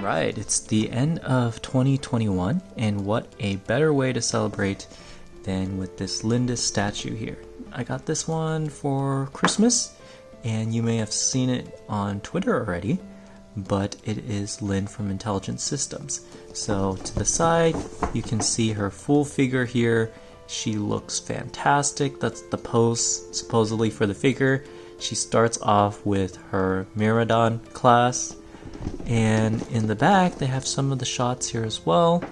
Alright, it's the end of 2021, and what a better way to celebrate than with this lyndis statue here. I got this one for Christmas, and you may have seen it on Twitter already, but it is Lynn from Intelligent Systems. So to the side, you can see her full figure here. She looks fantastic. That's the pose supposedly for the figure. She starts off with her Miradon class. And in the back, they have some of the shots here as well.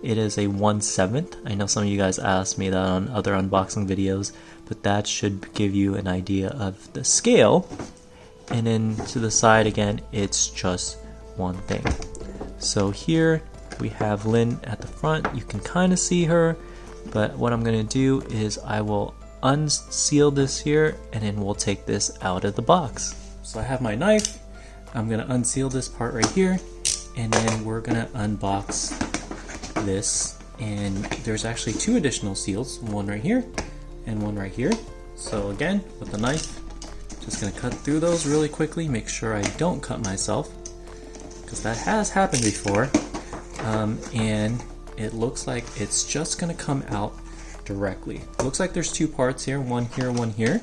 It is a 1/7. I know some of you guys asked me that on other unboxing videos, but that should give you an idea of the scale. And then to the side again, it's just one thing. So here we have Lynn at the front. You can kind of see her, but what I'm going to do is I will unseal this here, and then we'll take this out of the box. So I have my knife. I'm going to unseal this part right here, and then we're going to unbox this. And there's actually two additional seals, one right here and one right here. So again, with the knife, just going to cut through those really quickly, make sure I don't cut myself, because that has happened before. And it looks like it's just going to come out directly. It looks like there's two parts here, one here, one here.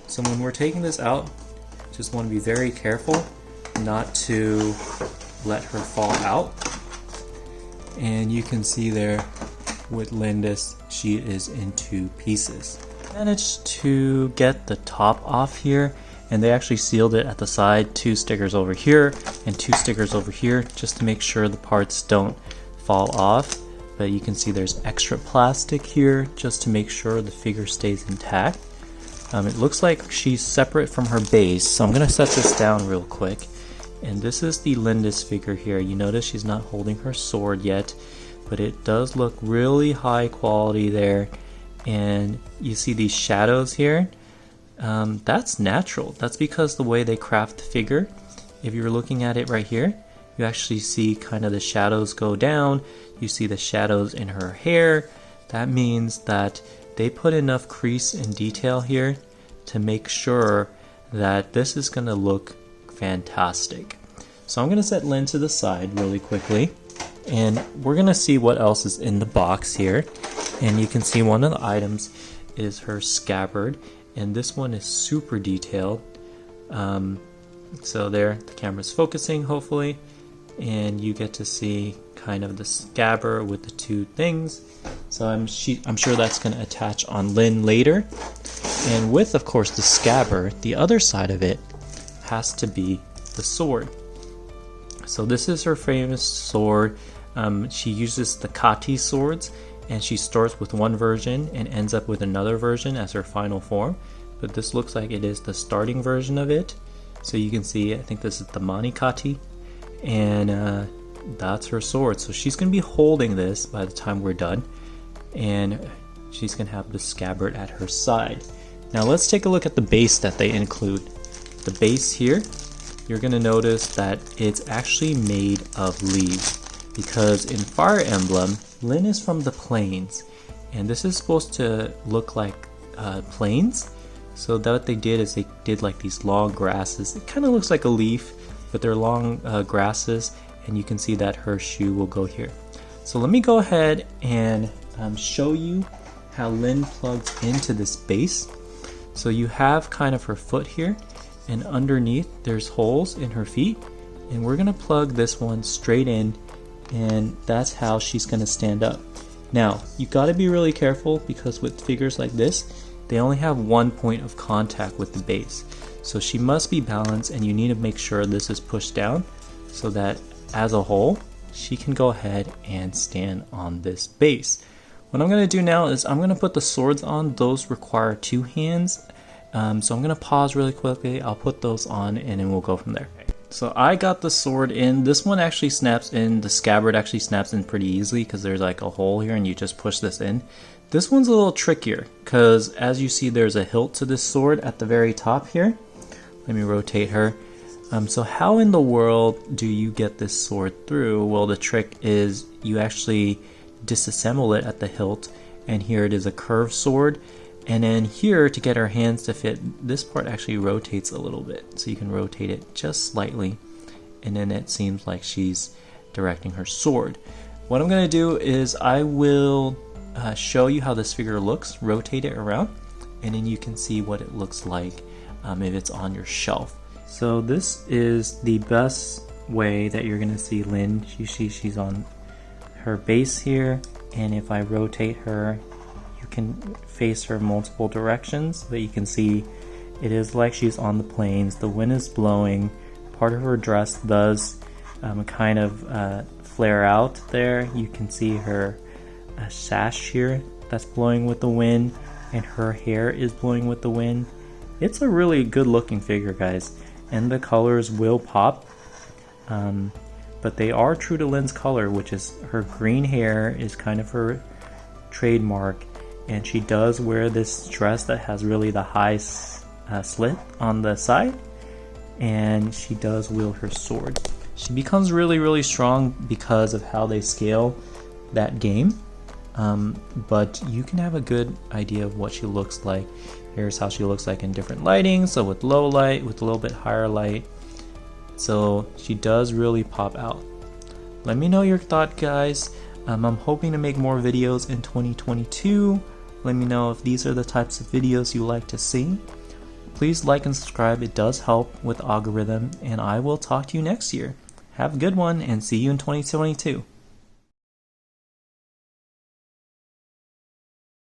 So when we're taking this out, just want to be very careful not to let her fall out. And you can see there with lyndis, she is in two pieces. Managed to get the top off here, and they actually sealed it at the side, two stickers over here and two stickers over here, just to make sure the parts don't fall off. But you can see there's extra plastic here just to make sure the figure stays intact. It looks like she's separate from her base, so I'm gonna set this down real quick. And this is the lyndis figure here. You notice she's not holding her sword yet, but it does look really high quality there. And you see these shadows here. That's natural. That's because the way they craft the figure. If you're looking at it right here, you actually see kind of the shadows go down. You see the shadows in her hair. That means that they put enough crease and detail here to make sure that this is going to look fantastic. So I'm going to set Lynn to the side really quickly, and we're going to see what else is in the box here. And you can see one of the items is her scabbard, and this one is super detailed. So there, the camera's focusing hopefully, and you get to see kind of the scabbard with the two things. So I'm sure that's going to attach on Lynn later. And with, of course, the scabbard, the other side of it has to be the sword. So this is her famous sword. She uses the Kati swords, and she starts with one version and ends up with another version as her final form. But this looks like it is the starting version of it. So you can see, I think this is the Mani Kati, and that's her sword. So she's going to be holding this by the time we're done, and she's going to have the scabbard at her side. Now let's take a look at the base that they include. The base here, you're going to notice that it's actually made of leaves, because in Fire Emblem, Lynn is from the plains, and this is supposed to look like plains. So that what they did is they did like these long grasses. It kind of looks like a leaf, but they're long grasses, and you can see that her shoe will go here. So let me go ahead and show you how Lynn plugs into this base. So you have kind of her foot here, and underneath there's holes in her feet, and we're gonna plug this one straight in, and that's how she's gonna stand up. Now you got to be really careful, because with figures like this, they only have one point of contact with the base. So she must be balanced, and you need to make sure this is pushed down so that as a whole she can go ahead and stand on this base. What I'm going to do now is I'm going to put the swords on. Those require two hands. So I'm going to pause really quickly. I'll put those on, and then we'll go from there. So I got the sword in. This one actually snaps in. The scabbard actually snaps in pretty easily because there's like a hole here and you just push this in. This one's a little trickier because, as you see, there's a hilt to this sword at the very top here. Let me rotate her. So how in the world do you get this sword through? Well, the trick is you actually disassemble it at the hilt, and here it is a curved sword. And then here, to get our hands to fit, this part actually rotates a little bit. So you can rotate it just slightly, and then it seems like she's directing her sword. What I'm going to do is I will show you how this figure looks, rotate it around, and then you can see what it looks like if it's on your shelf. So this is the best way that you're going to see Lynn. She's on her base here, and if I rotate her, you can face her multiple directions so that you can see it is like she's on the plains. The wind is blowing. Part of her dress does kind of flare out there. You can see her sash here that's blowing with the wind, and her hair is blowing with the wind. It's a really good looking figure, guys, and the colors will pop, but they are true to Lynn's color, which is her green hair is kind of her trademark, and she does wear this dress that has really the high slit on the side, and she does wield her sword. She becomes really strong because of how they scale that game, but you can have a good idea of what she looks like. Here's how she looks like in different lighting, so with low light, with a little bit higher light. So she does really pop out. Let me know your thought, guys. I'm hoping to make more videos in 2022. Let me know if these are the types of videos you like to see. Please like and subscribe, it does help with the algorithm, and I will talk to you next year. Have a good one, and see you in 2022.